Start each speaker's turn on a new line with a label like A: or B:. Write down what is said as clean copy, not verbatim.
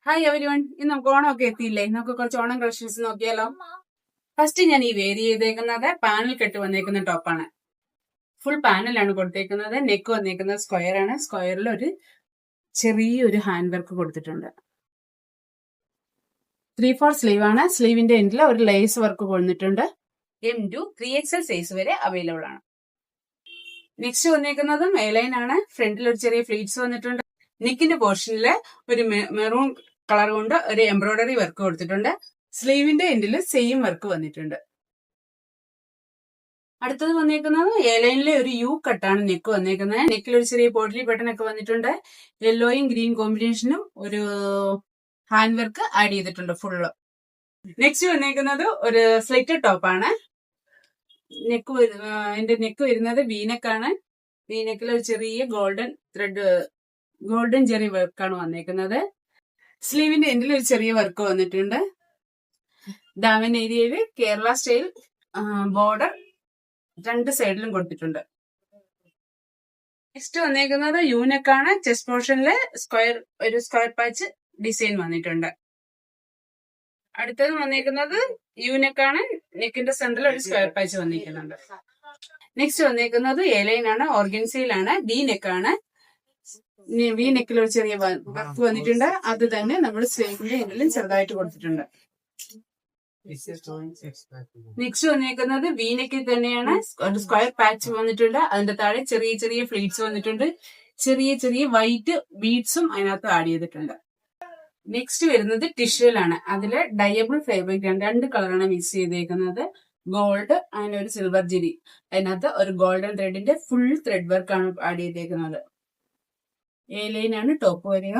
A: Hi everyone, ഇന്ന് നമുക്ക് ഓണമൊക്കെ എത്തിയില്ലേ? നമുക്ക് കുറച്ച് ഓണം കളക്ഷൻസ് നോക്കിയാലോ. ഫസ്റ്റ് ഞാൻ ഈ വേരി ചെയ്തേക്കുന്നത് പാനൽ കെട്ട് വന്നേക്കുന്ന ടോപ്പാണ്. ഫുൾ പാനലാണ് കൊടുത്തേക്കുന്നത്. നെക്ക് വന്നേക്കുന്നത് സ്ക്വയർ ആണ്. സ്ക്വയറിൽ ഒരു ചെറിയൊരു ഹാൻഡ് വർക്ക് കൊടുത്തിട്ടുണ്ട്. 3/4 സ്ലീവ് ആണ്. സ്ലീവിന്റെ എൻഡിൽ ഒരു ലേസ് വർക്ക് കൊടുത്തിട്ടുണ്ട്. M2 3XL സൈസ് വരെ അവൈലബിൾ ആണ്. നെക്സ്റ്റ് വന്നേക്കുന്നതും എലൈൻ ആണ്. ഫ്രണ്ടിൽ ഒരു ചെറിയ ഫ്ലീറ്റ്സ് വന്നിട്ടുണ്ട്. നെക്കിന്റെ പോർഷനിൽ ഒരു മെറൂൺ കളർ കൊണ്ട് ഒരു എംബ്രോയിഡറി വർക്ക് കൊടുത്തിട്ടുണ്ട്. സ്ലീവിന്റെ എൻഡിൽ സെയിം വർക്ക് വന്നിട്ടുണ്ട്. അടുത്തത് വന്നേക്കുന്നത് എലൈനിലെ ഒരു യു കട്ടാണ് നെക്ക് വന്നേക്കുന്നത്. നെക്കിൽ ഒരു ചെറിയ പോട്ട്ലി ബട്ടൺ ഒക്കെ വന്നിട്ടുണ്ട്. യെല്ലോയും ഗ്രീൻ കോമ്പിനേഷനും ഒരു ഹാൻഡ് വർക്ക് ആഡ് ചെയ്തിട്ടുണ്ട് ഫുള്ള്. നെക്സ്റ്റ് വന്നേക്കുന്നത് ഒരു സ്ലിറ്റഡ് ടോപ്പാണ്. അതിന്റെ നെക്ക് വരുന്നത് വീനെക്കാണ്. വീനെക്കിൽ ഒരു ചെറിയ ഗോൾഡൻ ജെറി വർക്കാണ് വന്നേക്കുന്നത്. സ്ലീവിന്റെ എൻഡിൽ ഒരു ചെറിയ വർക്ക് വന്നിട്ടുണ്ട്. ദാമൻ ഏരിയയിൽ കേരള സ്റ്റൈൽ ബോർഡർ രണ്ട് സൈഡിലും കൊടുത്തിട്ടുണ്ട്. നെക്സ്റ്റ് വന്നേക്കുന്നത് യൂനെക്കാണ്. ചെസ്റ്റ് പോർഷനിൽ ഒരു സ്ക്വയർ പാച്ച് ഡിസൈൻ വന്നിട്ടുണ്ട്. അടുത്തത് വന്നേക്കുന്നത് യൂനെക്കാണ്. നെക്കിന്റെ സെന്ററിൽ ഒരു സ്ക്വയർ പാച്ച് വന്നിരിക്കുന്നുണ്ട്. നെക്സ്റ്റ് വന്നേക്കുന്നത് എലൈൻ ആണ്. ഓർഗൻസയിലാണ്. വി നെക്കാണ്. വി നെക്കിൽ ഒരു ചെറിയ വർക്ക് വന്നിട്ടുണ്ട്. അത് തന്നെ നമ്മൾ സ്ലീവിന്റെ എൻഡിലും ചെറുതായിട്ട് കൊടുത്തിട്ടുണ്ട്. നെക്സ്റ്റ് വന്നേക്കുന്നത് വി നെക്കിൽ തന്നെയാണ്. ഒരു സ്ക്വയർ പാച്ച് വന്നിട്ടുണ്ട്. അതിന്റെ താഴെ ചെറിയ ചെറിയ ഫ്ലീറ്റ്സ് വന്നിട്ടുണ്ട്. ചെറിയ ചെറിയ വൈറ്റ് ബീഡ്സും അതിനകത്ത് ആഡ് ചെയ്തിട്ടുണ്ട്. നെക്സ്റ്റ് വരുന്നത് ടിഷ്യൂലാണ്. അതില് ഡയബിൾ ഫാബ്രിക് രണ്ട് കളറാണ് മിക്സ് ചെയ്തേക്കുന്നത്. ഗോൾഡ് അങ്ങനെ ഒരു സിൽവർ ജെരി. അതിനകത്ത് ഒരു ഗോൾഡൻ ത്രെഡിന്റെ ഫുൾ ത്രെഡ് വർക്കാണ് ആഡ് ചെയ്തേക്കുന്നത്. എ ലൈനാണ് ടോപ്പ് വരിക.